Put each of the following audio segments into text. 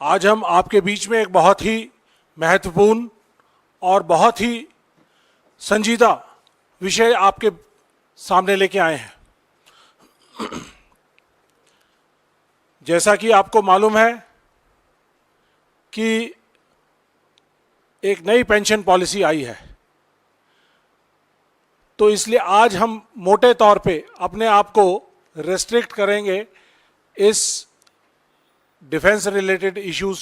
आज हम आपके बीच में एक बहुत ही महत्वपूर्ण और बहुत ही संजीदा विषय आपके सामने लेके आए हैं। जैसा कि आपको मालूम है कि एक नई पेंशन पॉलिसी आई है, तो इसलिए आज हम मोटे तौर पे अपने आप को रेस्ट्रिक्ट करेंगे इस डिफेंस रिलेटेड इश्यूज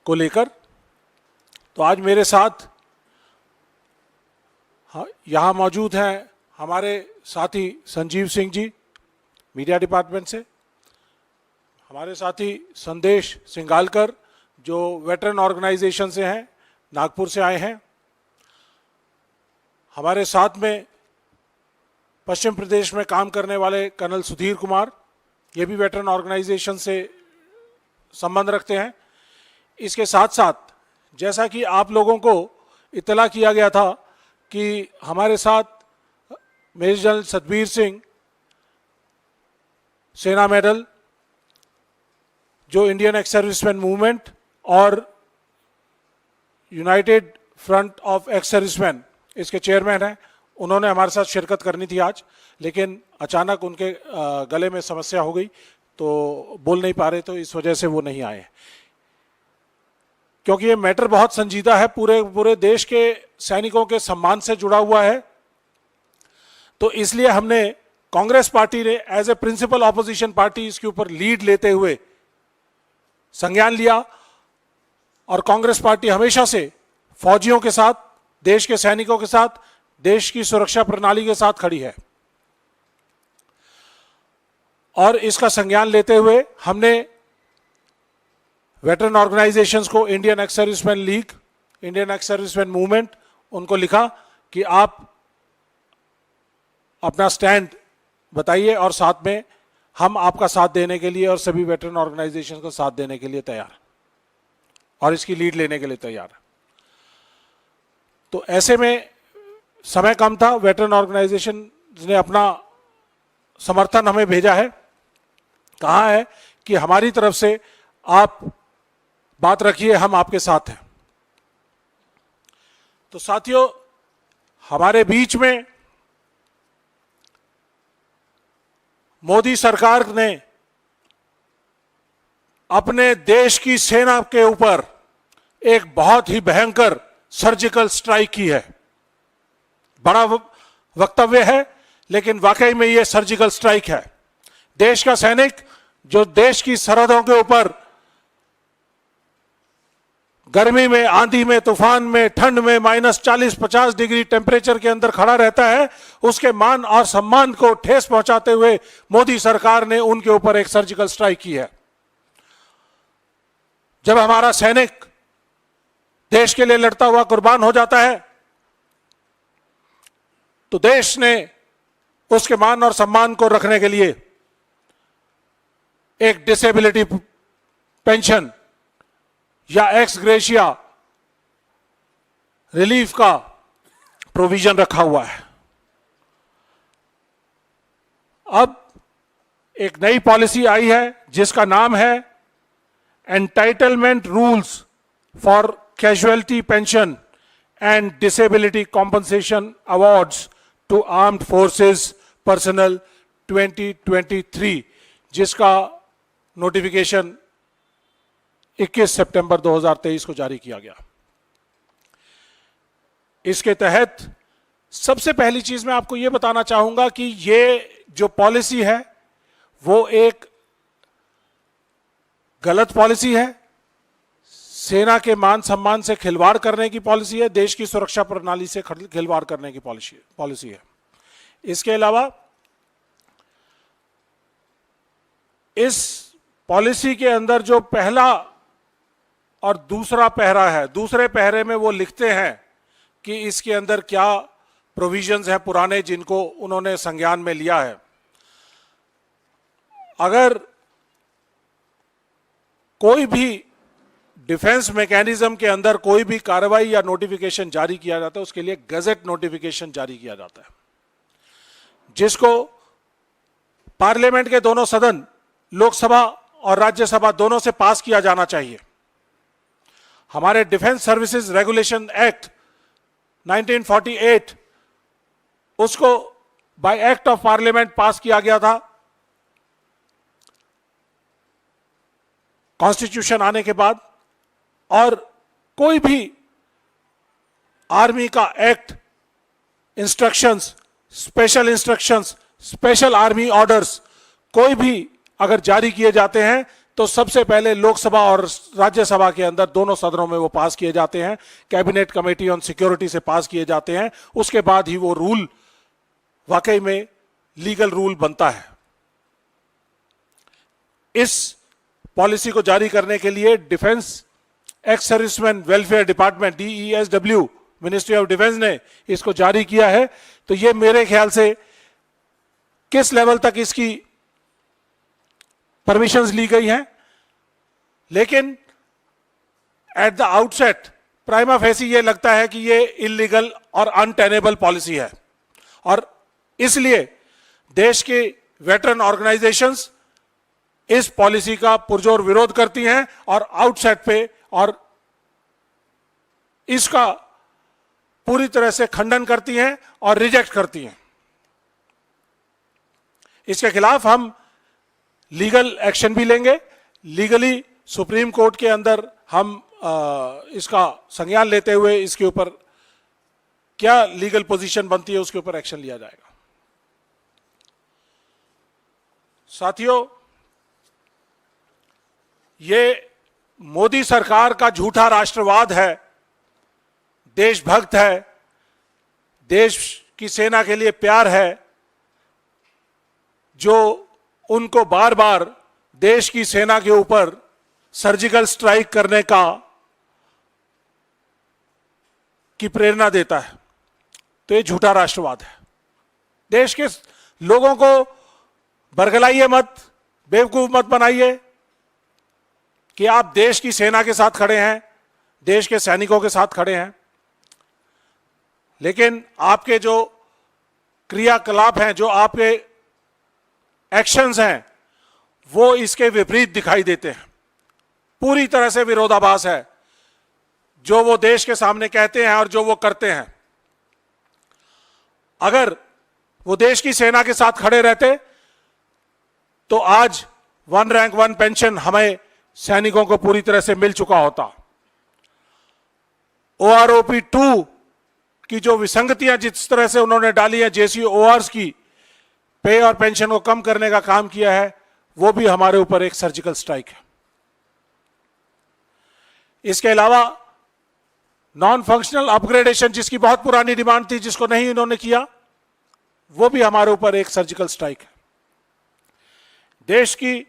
को लेकर। तो आज मेरे साथ यहाँ मौजूद हैं हमारे साथी संजीव सिंह जी मीडिया डिपार्टमेंट से, हमारे साथी संदेश सिंगालकर जो वेटरन ऑर्गेनाइजेशन से हैं, नागपुर से आए हैं, हमारे साथ में पश्चिम प्रदेश में काम करने वाले कर्नल सुधीर कुमार, ये भी वेटरन ऑर्गेनाइजेशन से संबंध रखते हैं। इसके साथ साथ जैसा कि आप लोगों को इत्तला किया गया था कि हमारे साथ मेजर जनरल सतबीर सिंह, सेना मेडल, जो इंडियन एक्स सर्विसमैन मूवमेंट और United front of ex serviceman इसके चेयरमैन हैं, उन्होंने हमारे साथ शिरकत करनी थी आज, लेकिन अचानक उनके गले में समस्या हो गई तो बोल नहीं पा रहे, तो इस वजह से वो नहीं आए। क्योंकि ये मैटर बहुत संजीदा है, पूरे देश के सैनिकों के सम्मान से जुड़ा हुआ है, तो इसलिए हमने कांग्रेस पार्टी ने as a principal opposition party इसके ऊपर लीड लेते हुए संज्ञान लिया। और कांग्रेस पार्टी हमेशा से फौजियों के साथ, देश के सैनिकों के साथ, देश की सुरक्षा प्रणाली के साथ खड़ी है। और इसका संज्ञान लेते हुए हमने वेटरन ऑर्गेनाइजेशंस को, Indian ex serviceman league, Indian ex serviceman movement, उनको लिखा कि आप अपना स्टैंड बताइए और साथ में हम आपका साथ देने के लिए और सभी वेटरन ऑर्गेनाइजेशन को साथ देने के लिए तैयार और इसकी लीड लेने के लिए तैयार। तो ऐसे में समय कम था, वेटरन ऑर्गेनाइजेशन ने अपना समर्थन हमें भेजा है, कहा है कि हमारी तरफ से आप बात रखिए, हम आपके साथ हैं। तो साथियों, हमारे बीच में मोदी सरकार ने अपने देश की सेना के ऊपर एक बहुत ही भयंकर सर्जिकल स्ट्राइक की है। बड़ा वक्तव्य है, लेकिन वाकई में यह सर्जिकल स्ट्राइक है। देश का सैनिक जो देश की सरहदों के ऊपर गर्मी में, आंधी में, तूफान में, ठंड में -40-50 डिग्री टेम्परेचर के अंदर खड़ा रहता है, उसके मान और सम्मान को ठेस पहुंचाते हुए मोदी सरकार ने उनके ऊपर एक सर्जिकल स्ट्राइक की है। जब हमारा सैनिक देश के लिए लड़ता हुआ कुर्बान हो जाता है, तो देश ने उसके मान और सम्मान को रखने के लिए एक डिसेबिलिटी पेंशन या एक्स ग्रेशिया रिलीफ का प्रोविजन रखा हुआ है। अब एक नई पॉलिसी आई है जिसका नाम है entitlement rules for casualty pension and disability compensation awards to armed forces personnel 2023, जिसका नोटिफिकेशन 21 सितंबर 2023 को जारी किया गया। इसके तहत सबसे पहली चीज मैं आपको यह बताना चाहूंगा कि ये जो पॉलिसी है वो एक गलत पॉलिसी है, सेना के मान सम्मान से खिलवाड़ करने की पॉलिसी है, देश की सुरक्षा प्रणाली से खिलवाड़ करने की पॉलिसी है। इसके अलावा इस पॉलिसी के अंदर जो पहला और दूसरा पहरा है, दूसरे पहरे में वो लिखते हैं कि इसके अंदर क्या प्रोविजंस हैं पुराने जिनको उन्होंने संज्ञान में लिया है। अगर कोई भी डिफेंस मैकेनिज्म के अंदर कोई भी कार्रवाई या नोटिफिकेशन जारी किया जाता है, उसके लिए गजट नोटिफिकेशन जारी किया जाता है, जिसको पार्लियामेंट के दोनों सदन, लोकसभा और राज्यसभा दोनों से पास किया जाना चाहिए। हमारे डिफेंस सर्विसेज रेगुलेशन एक्ट 1948 उसको बाय एक्ट ऑफ पार्लियामेंट पास किया गया था। कॉन्स्टिट्यूशन आने के बाद, और कोई भी आर्मी का act, instructions, special instructions, special army orders कोई भी अगर जारी किए जाते हैं तो सबसे पहले लोकसभा और राज्यसभा के अंदर दोनों सदनों में वो पास किए जाते हैं, कैबिनेट कमेटी ऑन सिक्योरिटी से पास किए जाते हैं। उसके बाद ही वो रूल वाकई में लीगल रूल बनता है। इस पॉलिसी को जारी करने के लिए defence ex serviceman welfare department DESW ministry of defence ने इसको जारी किया है। तो ये मेरे ख्याल से किस लेवल तक इसकी परमिशंस ली गई हैं, लेकिन at the outset prima facie ये लगता है कि ये इलीगल और अनटेनेबल पॉलिसी है, और इसलिए देश के वेटरन ऑर्गेनाइजेशंस इस पॉलिसी का पुरजोर विरोध करती हैं और आउटसेट पे और इसका पूरी तरह से खंडन करती हैं और रिजेक्ट करती हैं। इसके खिलाफ हम लीगल एक्शन भी लेंगे। लीगली सुप्रीम कोर्ट के अंदर हम इसका संज्ञान लेते हुए इसके ऊपर क्या लीगल पोजीशन बनती है उसके ऊपर एक्शन लिया जाएगा। साथियों, ये मोदी सरकार का झूठा राष्ट्रवाद है, देशभक्त है, देश की सेना के लिए प्यार है, जो उनको बार बार देश की सेना के ऊपर सर्जिकल स्ट्राइक करने की प्रेरणा देता है। तो ये झूठा राष्ट्रवाद है। देश के लोगों को बरगलाइए मत, बेवकूफ मत बनाइए कि आप देश की सेना के साथ खड़े हैं, देश के सैनिकों के साथ खड़े हैं, लेकिन आपके जो क्रियाकलाप हैं, जो आपके एक्शंस हैं, वो इसके विपरीत दिखाई देते हैं। पूरी तरह से विरोधाभास है जो वो देश के सामने कहते हैं और जो वो करते हैं। अगर वो देश की सेना के साथ खड़े रहते तो आज 1 रैंक 1 पेंशन हमें सैनिकों को पूरी तरह से मिल चुका होता। OROP 2 की जो विसंगतियां जिस तरह से उन्होंने डाली है, JCORs की पे और पेंशन को कम करने का काम किया है, वो भी हमारे ऊपर एक सर्जिकल स्ट्राइक है। इसके अलावा नॉन फंक्शनल अपग्रेडेशन, जिसकी बहुत पुरानी डिमांड थी, जिसको नहीं इन्होंने किया, वो भी हमारे ऊपर एक सर्जिकल स्ट्राइक है। देश की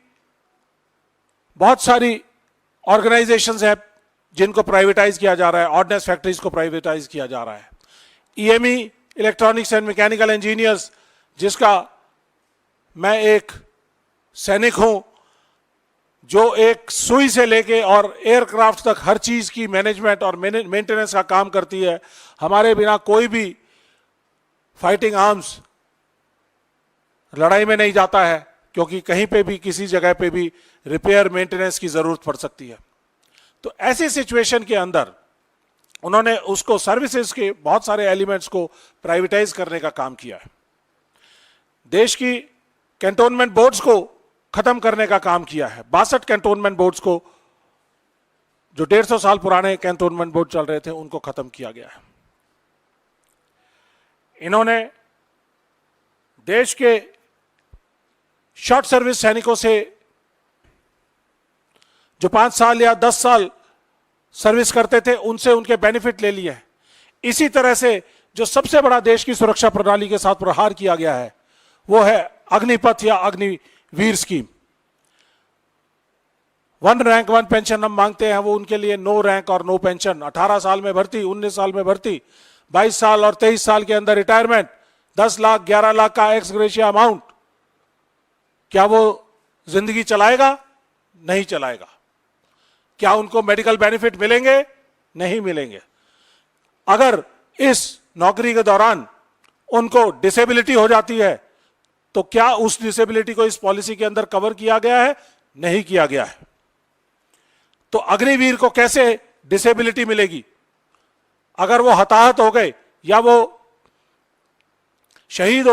बहुत सारी ऑर्गेनाइजेशंस हैं जिनको प्राइवेटाइज किया जा रहा है। ऑर्डिनेंस फैक्ट्रीज को प्राइवेटाइज किया जा रहा है। EME electronics and mechanical engineers, जिसका मैं एक सैनिक हूं, जो एक सुई से लेके और एयरक्राफ्ट तक हर चीज की मैनेजमेंट और मेंटेनेंस का काम करती है। हमारे बिना कोई भी फाइटिंग आर्म्स लड़ाई में नहीं जाता है, क्योंकि कहीं पे भी किसी जगह पे भी रिपेयर मेंटेनेंस की जरूरत पड़ सकती है। तो ऐसी सिचुएशन के अंदर उन्होंने उसको सर्विसेज के बहुत सारे एलिमेंट्स को प्राइवेटाइज करने का काम किया है। देश की कैंटोनमेंट बोर्ड्स को खत्म करने का काम किया है। 62 कैंटोनमेंट बोर्ड्स को, जो 150 साल पुराने कैंटोनमेंट बोर्ड चल रहे थे, उनको खत्म किया गया है। इन्होंने देश के शॉर्ट सर्विस सैनिकों से, जो 5 साल या 10 साल सर्विस करते थे, उनसे उनके बेनिफिट ले लिए। इसी तरह से जो सबसे बड़ा देश की सुरक्षा प्रणाली के साथ प्रहार किया गया है, वो है अग्निपथ या अग्निवीर स्कीम। 1 रैंक 1 पेंशन हम मांगते हैं, वो उनके लिए नो रैंक और नो पेंशन। 18 साल में भर्ती, 19 साल में भर्ती, 22 साल और 23 साल के अंदर रिटायरमेंट, 10 लाख 11 लाख का एक्स ग्रेशिया अमाउंट। क्या वो जिंदगी चलाएगा? नहीं चलाएगा। क्या उनको मेडिकल बेनिफिट मिलेंगे? नहीं मिलेंगे। अगर इस नौकरी के दौरान उनको डिसेबिलिटी हो जाती है, तो क्या उस डिसेबिलिटी को इस पॉलिसी के अंदर कवर किया गया है? नहीं किया गया है। तो अग्निवीर को कैसे डिसेबिलिटी मिलेगी। अगर वो हताहत हो गए या वो शहीद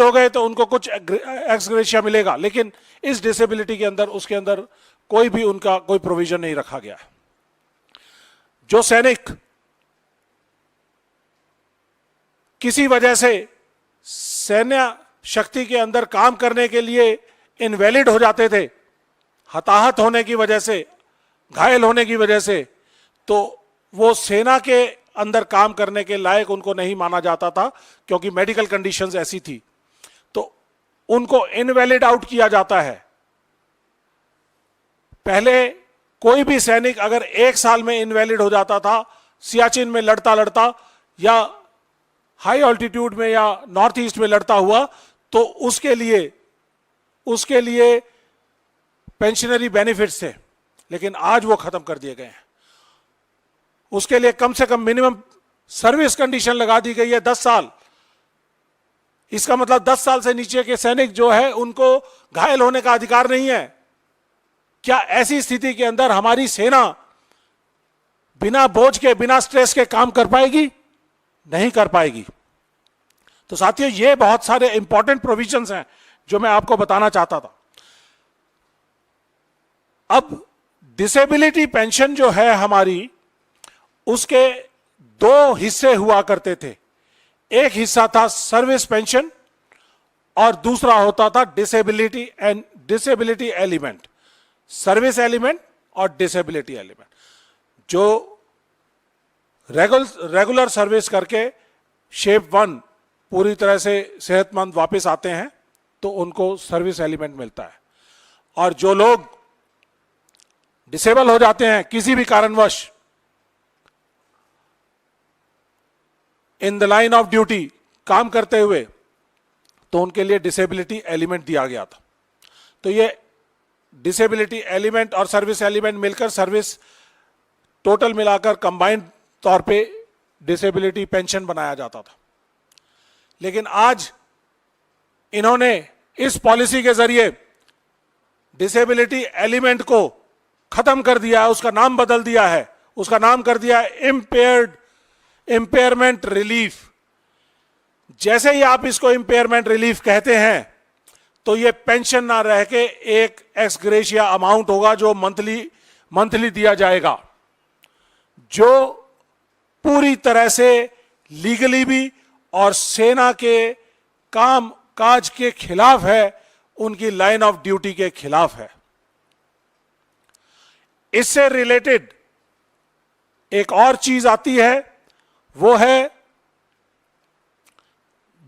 हो गए तो उनको कुछ एक्स ग्रेशिया मिलेगा, लेकिन इस डिसेबिलिटी के अंदर उसके अंदर कोई भी उनका कोई प्रोविजन नहीं रखा गया है। जो सैनिक किसी वजह से सैन्य शक्ति के अंदर काम करने के लिए इनवैलिड हो जाते थे, हताहत होने की वजह से, घायल होने की वजह से, तो वो सेना के अंदर काम करने के लायक उनको नहीं माना जाता था, क्योंकि मेडिकल कंडीशंस ऐसी थी, तो उनको इनवैलिड आउट किया जाता है। पहले कोई भी सैनिक अगर 1 साल में इनवैलिड हो जाता था, सियाचिन में लड़ता लड़ता या हाई ऑल्टीट्यूड में या नॉर्थ ईस्ट में लड़ता हुआ, तो उसके लिए पेंशनरी बेनिफिट्स थे, लेकिन आज वो खत्म कर दिए गए हैं। उसके लिए कम से कम मिनिमम सर्विस कंडीशन लगा दी गई है 10 साल। इसका मतलब 10 साल से नीचे के सैनिक जो है उनको घायल होने का अधिकार नहीं है। क्या ऐसी स्थिति के अंदर हमारी सेना बिना बोझ के, बिना स्ट्रेस के काम कर पाएगी? नहीं कर पाएगी। तो साथियों, ये बहुत सारे इंपॉर्टेंट प्रोविजंस हैं जो मैं आपको बताना चाहता था। अब डिसेबिलिटी पेंशन जो है हमारी, उसके 2 हिस्से हुआ करते थे। एक हिस्सा था सर्विस पेंशन और दूसरा होता था डिसेबिलिटी एलिमेंट। सर्विस एलिमेंट और डिसेबिलिटी एलिमेंट। जो रेगुलर सर्विस करके शेप 1 पूरी तरह से सेहतमंद वापस आते हैं तो उनको सर्विस एलिमेंट मिलता है, और जो लोग डिसेबल हो जाते हैं किसी भी कारणवश in the line of duty काम करते हुए, तो उनके लिए डिसेबिलिटी एलिमेंट दिया गया था। तो ये डिसेबिलिटी एलिमेंट और सर्विस एलिमेंट मिलकर सर्विस टोटल मिलाकर कंबाइंड तौर पे डिसेबिलिटी पेंशन बनाया जाता था। लेकिन आज इन्होंने इस पॉलिसी के जरिए डिसेबिलिटी एलिमेंट को खत्म कर दिया है, उसका नाम बदल दिया है। उसका नाम कर दिया है इम्पेयरमेंट रिलीफ। जैसे ही आप इसको इम्पेयरमेंट रिलीफ कहते हैं, तो ये पेंशन ना रह के एक एक्स ग्रेशिया अमाउंट होगा जो मंथली दिया जाएगा, जो पूरी तरह से लीगली भी और सेना के काम काज के खिलाफ है, उनकी लाइन ऑफ ड्यूटी के खिलाफ है। इससे रिलेटेड एक और चीज आती है, वो है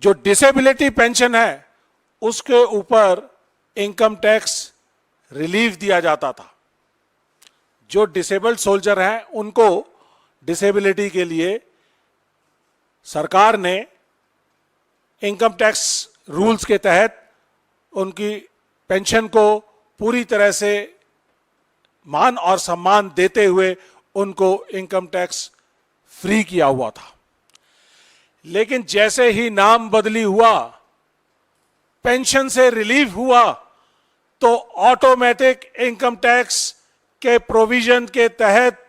जो डिसेबिलिटी पेंशन है उसके ऊपर इनकम टैक्स रिलीफ दिया जाता था। जो डिसेबल्ड सोल्जर हैं उनको डिसेबिलिटी के लिए सरकार ने इनकम टैक्स रूल्स के तहत उनकी पेंशन को पूरी तरह से मान और सम्मान देते हुए उनको इनकम टैक्स फ्री किया हुआ था। लेकिन जैसे ही नाम बदली हुआ, पेंशन से रिलीफ हुआ, तो ऑटोमेटिक इनकम टैक्स के प्रोविजन के तहत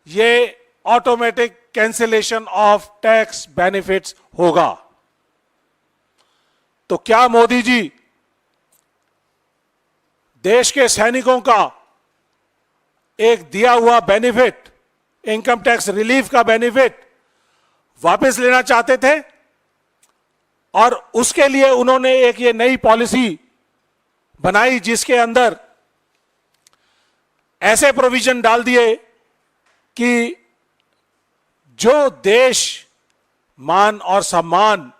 ये automatic cancellation of tax benefits होगा। तो क्या मोदी जी देश के सैनिकों का एक दिया हुआ बेनिफिट, इनकम टैक्स रिलीफ का बेनिफिट वापस लेना चाहते थे? और उसके लिए उन्होंने एक ये नई पॉलिसी बनाई जिसके अंदर ऐसे प्रोविजन डाल दिए कि जो देश मान और सम्मान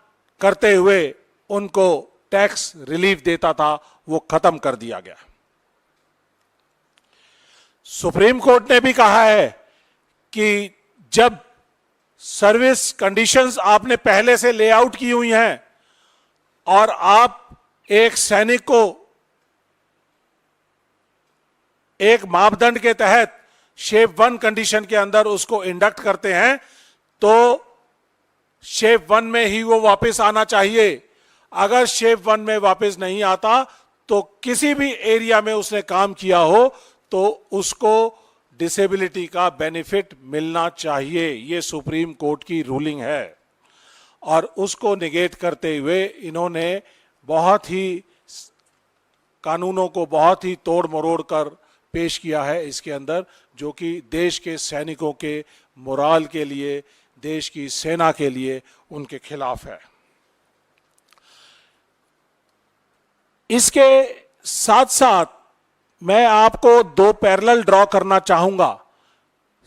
करते हुए उनको टैक्स रिलीफ देता था, वो खत्म कर दिया गया। सुप्रीम कोर्ट ने भी कहा है कि जब सर्विस कंडीशंस आपने पहले से लेआउट की हुई हैं और आप एक सैनिक को एक मापदंड के तहत शेप 1 कंडीशन के अंदर उसको इंडक्ट करते हैं, तो शेप 1 में ही वो वापस आना चाहिए। अगर शेप 1 में वापस नहीं आता तो किसी भी एरिया में उसने काम किया हो तो उसको डिसेबिलिटी का बेनिफिट मिलना चाहिए, ये सुप्रीम कोर्ट की रूलिंग है। और उसको निगेट करते हुए इन्होंने बहुत ही कानूनों को बहुत ही तोड़ मरोड़ कर पेश किया है इसके अंदर, जो कि देश के सैनिकों के मोराल के लिए, देश की सेना के लिए उनके खिलाफ है। इसके साथ साथ मैं आपको दो पैरेलल ड्रॉ करना चाहूंगा,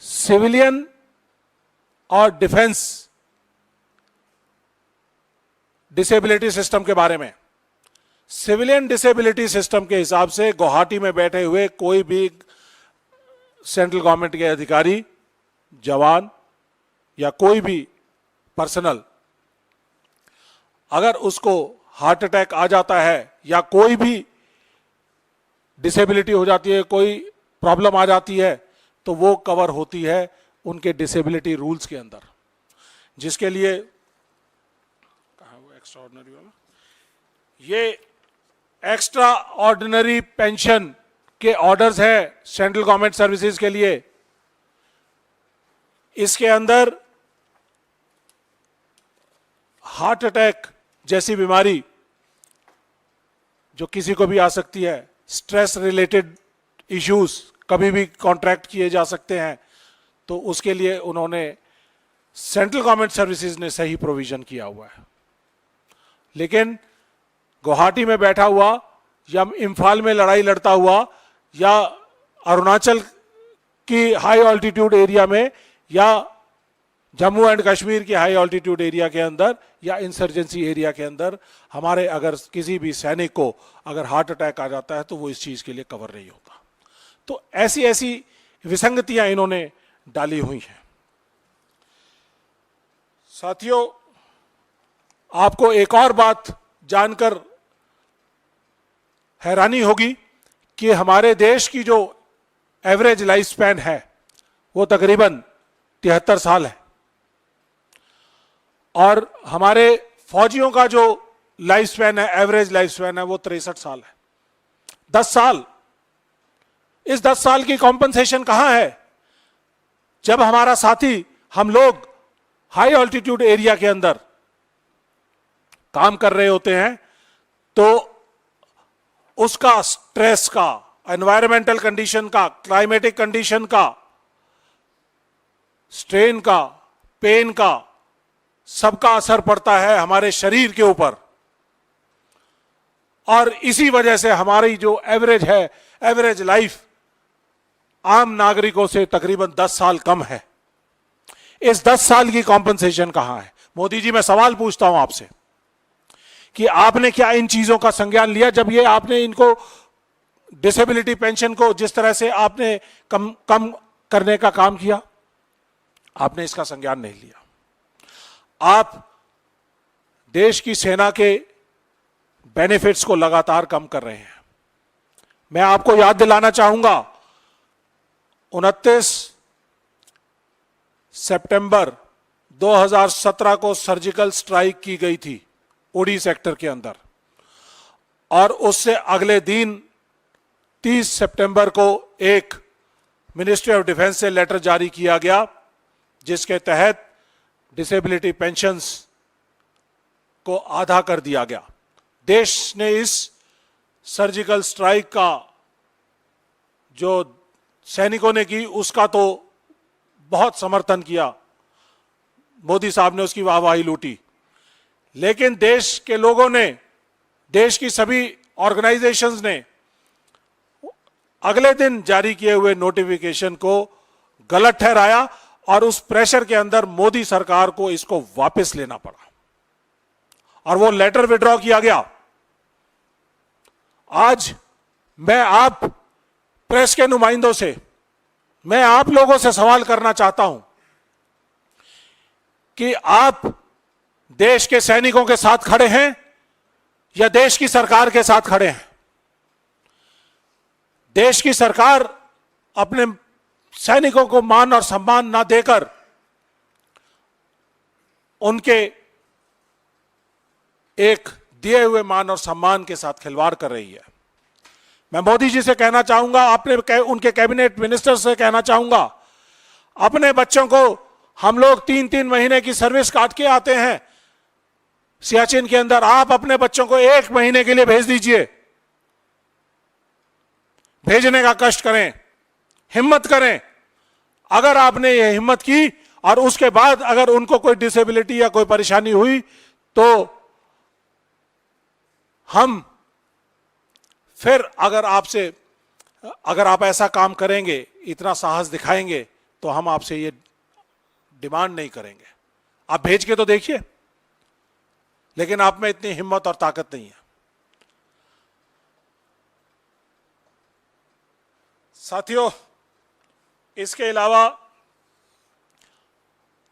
सिविलियन और डिफेंस डिसेबिलिटी सिस्टम के बारे में। सिविलियन डिसेबिलिटी सिस्टम के हिसाब से गुवाहाटी में बैठे हुए कोई भी सेंट्रल गवर्नमेंट के अधिकारी, जवान या कोई भी पर्सनल, अगर उसको हार्ट अटैक आ जाता है या कोई भी डिसेबिलिटी हो जाती है, कोई प्रॉब्लम आ जाती है, तो वो कवर होती है उनके डिसेबिलिटी रूल्स के अंदर, जिसके लिए कहा वो एक्स्ट्रा ऑर्डिनरी वाला, ये एक्स्ट्रा ऑर्डिनरी पेंशन के ऑर्डर्स है सेंट्रल गवर्नमेंट सर्विसेज के लिए। इसके अंदर हार्ट अटैक जैसी बीमारी जो किसी को भी आ सकती है, स्ट्रेस रिलेटेड इश्यूज कभी भी कॉन्ट्रैक्ट किए जा सकते हैं, तो उसके लिए उन्होंने सेंट्रल गवर्नमेंट सर्विसेज ने सही प्रोविजन किया हुआ है। लेकिन गुवाहाटी में बैठा हुआ या इम्फाल में लड़ाई लड़ता हुआ या अरुणाचल की हाई ऑल्टीट्यूड एरिया में या जम्मू एंड कश्मीर के हाई ऑल्टीट्यूड एरिया के अंदर या इंसर्जेंसी एरिया के अंदर हमारे अगर किसी भी सैनिक को अगर हार्ट अटैक आ जाता है तो वो इस चीज के लिए कवर नहीं होता। तो ऐसी ऐसी विसंगतियां इन्होंने डाली हुई हैं। साथियों, आपको एक और बात जानकर हैरानी होगी कि हमारे देश की जो एवरेज लाइफ स्पैन है वो तकरीबन 73 साल है, और हमारे फौजियों का जो लाइफ स्पैन है, एवरेज लाइफ स्पैन है, वो 63 साल है। 10 साल, इस 10 साल की कॉम्पनसेशन कहां है? जब हमारा साथी, हम लोग हाई ऑल्टीट्यूड एरिया के अंदर काम कर रहे होते हैं तो उसका स्ट्रेस का, एनवायरमेंटल कंडीशन का, क्लाइमेटिक कंडीशन का, स्ट्रेन का, पेन का, सबका असर पड़ता है हमारे शरीर के ऊपर। और इसी वजह से हमारी जो एवरेज है, एवरेज लाइफ आम नागरिकों से तकरीबन 10 साल कम है। इस 10 साल की कॉम्पनसेशन कहां है? मोदी जी, मैं सवाल पूछता हूं आपसे कि आपने क्या इन चीजों का संज्ञान लिया जब ये आपने इनको डिसेबिलिटी पेंशन को जिस तरह से आपने कम करने का काम किया, आपने इसका संज्ञान नहीं लिया। आप देश की सेना के बेनिफिट्स को लगातार कम कर रहे हैं। मैं आपको याद दिलाना चाहूंगा, 29 सितंबर 2017 को सर्जिकल स्ट्राइक की गई थी उड़ी सेक्टर के अंदर, और उससे अगले दिन 30 सितंबर को एक मिनिस्ट्री ऑफ डिफेंस से लेटर जारी किया गया जिसके तहत डिसेबिलिटी पेंशन्स को आधा कर दिया गया। देश ने इस सर्जिकल स्ट्राइक का जो सैनिकों ने की उसका तो बहुत समर्थन किया, मोदी साहब ने उसकी वाहवाही लूटी, लेकिन देश के लोगों ने, देश की सभी ऑर्गेनाइजेशंस ने अगले दिन जारी किए हुए नोटिफिकेशन को गलत ठहराया और उस प्रेशर के अंदर मोदी सरकार को इसको वापस लेना पड़ा और वो लेटर विड्रॉ किया गया। आज मैं आप प्रेस के नुमाइंदों से, मैं आप लोगों से सवाल करना चाहता हूं कि आप देश के सैनिकों के साथ खड़े हैं या देश की सरकार के साथ खड़े हैं? देश की सरकार अपने सैनिकों को मान और सम्मान ना देकर उनके एक दिए हुए मान और सम्मान के साथ खिलवाड़ कर रही है। मैं मोदी जी से कहना चाहूंगा, उनके कैबिनेट मिनिस्टर से कहना चाहूंगा, अपने बच्चों को, हम लोग 3-3 महीने की सर्विस काट के आते हैं सियाचिन के अंदर, आप अपने बच्चों को 1 महीने के लिए भेज दीजिए। भेजने का कष्ट करें, हिम्मत करें। अगर आपने ये हिम्मत की और उसके बाद अगर उनको कोई डिसेबिलिटी या कोई परेशानी हुई तो हम फिर अगर आप ऐसा काम करेंगे, इतना साहस दिखाएंगे, तो हम आपसे ये डिमांड नहीं करेंगे। आप भेज के तो देखिए, लेकिन आप में इतनी हिम्मत और ताकत नहीं है। साथियों, इसके अलावा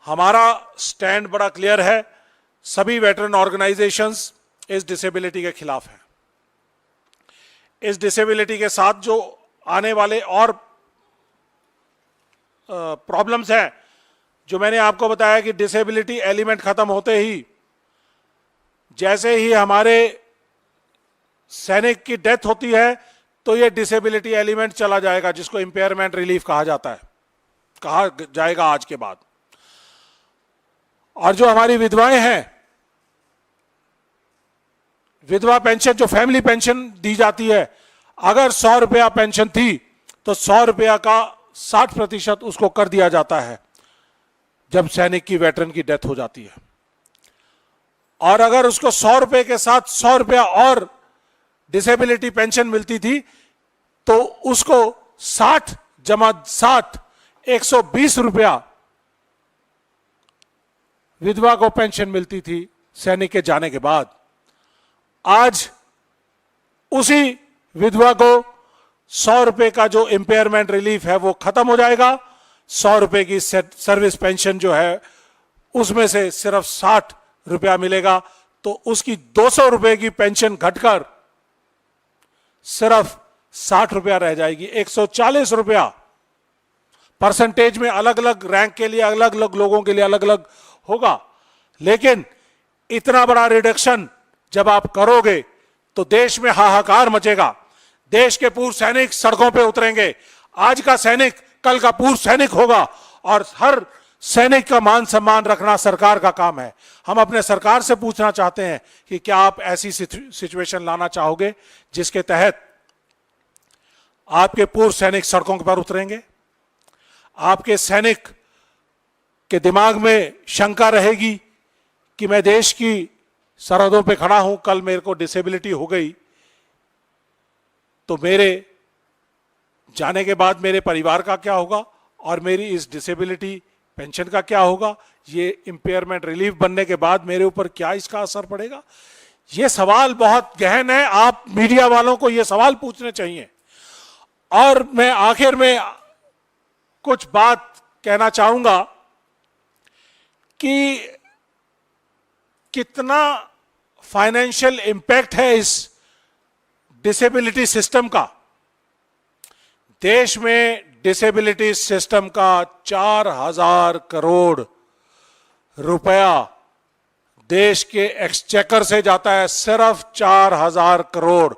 हमारा स्टैंड बड़ा क्लियर है। सभी वेटरन ऑर्गेनाइजेशंस इस डिसेबिलिटी के खिलाफ हैं। इस डिसेबिलिटी के साथ जो आने वाले और प्रॉब्लम्स हैं, जो मैंने आपको बताया कि डिसेबिलिटी एलिमेंट खत्म होते ही, जैसे ही हमारे सैनिक की डेथ होती है तो ये डिसेबिलिटी एलिमेंट चला जाएगा, जिसको इंपेयरमेंट रिलीफ कहा जाता है, कहा जाएगा आज के बाद। और जो हमारी विधवाएं हैं, विधवा पेंशन, जो फैमिली पेंशन दी जाती है, अगर 100 रुपया पेंशन थी तो 100 रुपया का 60% उसको कर दिया जाता है जब सैनिक की, वेटरन की डेथ हो जाती है। और अगर उसको 100 रुपए के साथ 100 रुपया और डिसेबिलिटी पेंशन मिलती थी तो उसको 60 जमा 60 120 रुपया विधवा को पेंशन मिलती थी सैनिक के जाने के बाद। आज उसी विधवा को 100 रुपए का जो इंपेयरमेंट रिलीफ है वो खत्म हो जाएगा। 100 रुपए की सर्विस पेंशन जो है उसमें से सिर्फ 60 रुपया मिलेगा, तो उसकी 200 रुपए की पेंशन घटकर सिर्फ 60 रुपया रह जाएगी। 140 रुपया परसेंटेज में अलग अलग रैंक के लिए, अलग अलग लोगों के लिए अलग अलग होगा, लेकिन इतना बड़ा रिडक्शन जब आप करोगे तो देश में हाहाकार मचेगा। देश के पूर्व सैनिक सड़कों पे उतरेंगे। आज का सैनिक कल का पूर्व सैनिक होगा, और हर सैनिक का मान सम्मान रखना सरकार का काम है। हम अपने सरकार से पूछना चाहते हैं कि क्या आप ऐसी सिचुएशन लाना चाहोगे जिसके तहत आपके पूर्व सैनिक सड़कों पर उतरेंगे, आपके सैनिक के दिमाग में शंका रहेगी कि मैं देश की सरहदों पे खड़ा हूं, कल मेरे को डिसेबिलिटी हो गई तो मेरे जाने के बाद मेरे परिवार का क्या होगा, और मेरी इस डिसेबिलिटी पेंशन का क्या होगा, ये इंपेयरमेंट रिलीफ बनने के बाद मेरे ऊपर क्या इसका असर पड़ेगा। ये सवाल बहुत गहन है, आप मीडिया वालों को ये सवाल पूछने चाहिए। और मैं आखिर में कुछ बात कहना चाहूंगा कि कितना फाइनेंशियल इंपैक्ट है इस डिसेबिलिटी सिस्टम का। देश में डिसेबिलिटी सिस्टम का 4000 करोड़ रुपया देश के एक्सचेकर से जाता है, सिर्फ 4000 करोड़।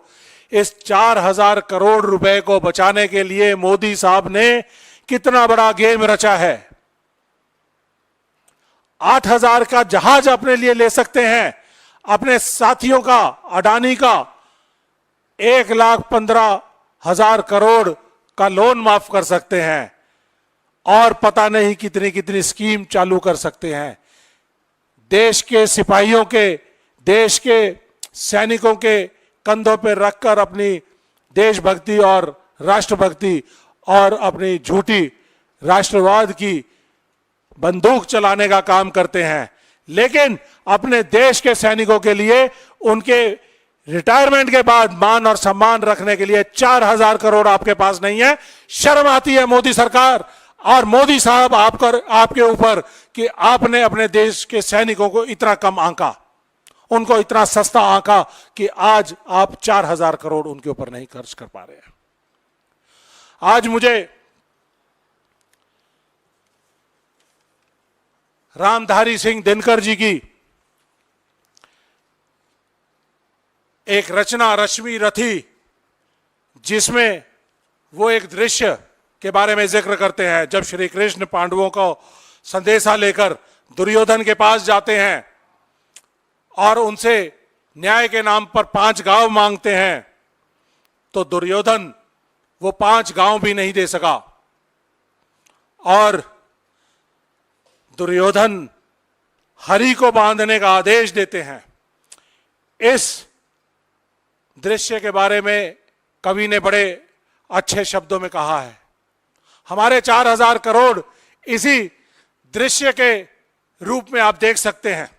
इस 4000 करोड़ रुपए को बचाने के लिए मोदी साहब ने कितना बड़ा गेम रचा है। 8000 का जहाज अपने लिए ले सकते हैं, अपने साथियों का, अडानी का 1,15,000 करोड़ का लोन माफ कर सकते हैं, और पता नहीं कितनी कितनी स्कीम चालू कर सकते हैं। देश के सिपाहियों के, देश के सैनिकों के कंधों पर रखकर अपनी देशभक्ति और राष्ट्रभक्ति और अपनी झूठी राष्ट्रवाद की बंदूक चलाने का काम करते हैं, लेकिन अपने देश के सैनिकों के लिए उनके रिटायरमेंट के बाद मान और सम्मान रखने के लिए 4000 करोड़ आपके पास नहीं है। शर्म आती है मोदी सरकार और मोदी साहब आपके ऊपर कि आपने अपने देश के सैनिकों को इतना कम आंका, उनको इतना सस्ता आंका कि आज आप 4000 करोड़ उनके ऊपर नहीं खर्च कर पा रहे हैं। आज मुझे रामधारी सिंह दिनकर जी की एक रचना रश्मि रथी जिसमें वो एक दृश्य के बारे में जिक्र करते हैं जब श्री कृष्ण पांडवों को संदेशा लेकर दुर्योधन के पास जाते हैं और उनसे न्याय के नाम पर 5 गांव मांगते हैं, तो दुर्योधन वो 5 गांव भी नहीं दे सका और दुर्योधन हरि को बांधने का आदेश देते हैं। इस दृश्य के बारे में कवि ने बड़े अच्छे शब्दों में कहा है। हमारे 4000 करोड़ इसी दृश्य के रूप में आप देख सकते हैं।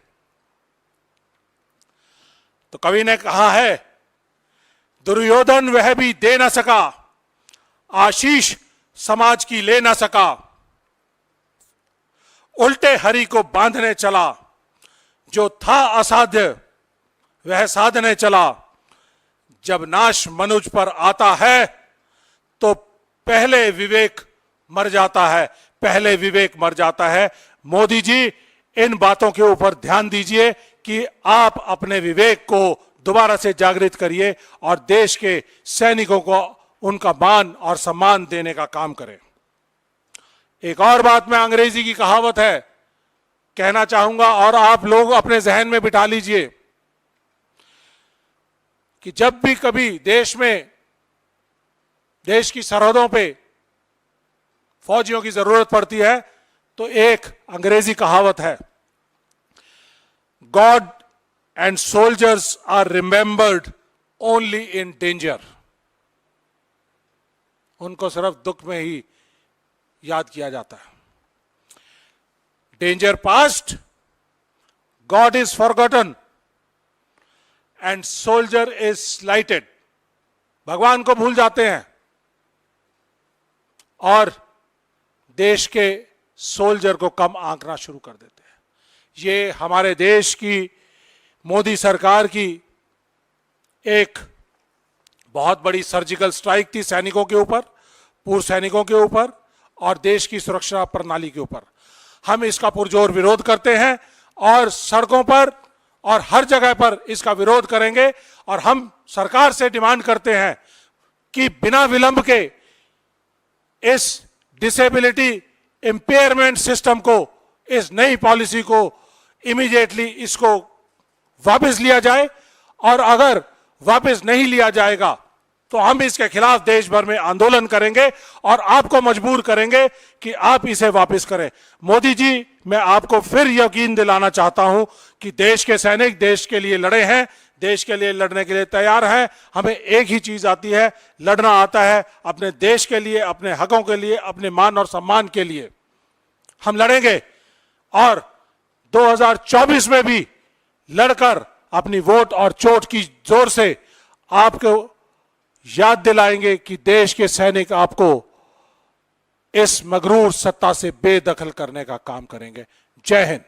तो कवि ने कहा है, दुर्योधन वह भी दे न सका, आशीष समाज की ले न सका, उल्टे हरि को बांधने चला, जो था असाध्य वह साधने चला, जब नाश मनुज पर आता है तो पहले विवेक मर जाता है, पहले विवेक मर जाता है। मोदी जी, इन बातों के ऊपर ध्यान दीजिए कि आप अपने विवेक को दोबारा से जागृत करिए और देश के सैनिकों को उनका मान और सम्मान देने का काम करें। एक और बात मैं अंग्रेजी की कहावत है कहना चाहूंगा और आप लोग अपने जहन में बिठा लीजिए कि जब भी कभी देश में, देश की सरहदों पे फौजियों की जरूरत पड़ती है तो एक अंग्रेजी कहावत है, God and soldiers are remembered only in danger. उनको सिर्फ दुख में ही याद किया जाता है। Danger past, God is forgotten and soldier is slighted. भगवान को भूल जाते हैं और देश के सोल्जर को कम आंकना शुरू कर देते हैं। ये हमारे देश की मोदी सरकार की एक बहुत बड़ी सर्जिकल स्ट्राइक थी सैनिकों के ऊपर, पूर्व सैनिकों के ऊपर और देश की सुरक्षा प्रणाली के ऊपर। हम इसका पुरजोर विरोध करते हैं और सड़कों पर और हर जगह पर इसका विरोध करेंगे और हम सरकार से डिमांड करते हैं कि बिना विलंब के इस डिसेबिलिटी इंपेयरमेंट सिस्टम को, इस नई पॉलिसी को इमीडिएटली इसको वापस लिया जाए और अगर वापस नहीं लिया जाएगा तो हम इसके खिलाफ देश भर में आंदोलन करेंगे और आपको मजबूर करेंगे कि आप इसे वापस करें। मोदी जी, मैं आपको फिर यकीन दिलाना चाहता हूं कि देश के सैनिक देश के लिए लड़े हैं, देश के लिए लड़ने के लिए तैयार हैं। हमें एक ही चीज आती है, लड़ना आता है, अपने देश के लिए, अपने हकों के लिए, अपने मान और सम्मान के लिए हम लड़ेंगे और 2024 में भी लड़कर अपनी वोट और चोट की जोर से आपको याद दिलाएंगे कि देश के सैनिक आपको इस मगरूर सत्ता से बेदखल करने का काम करेंगे। जय हिंद।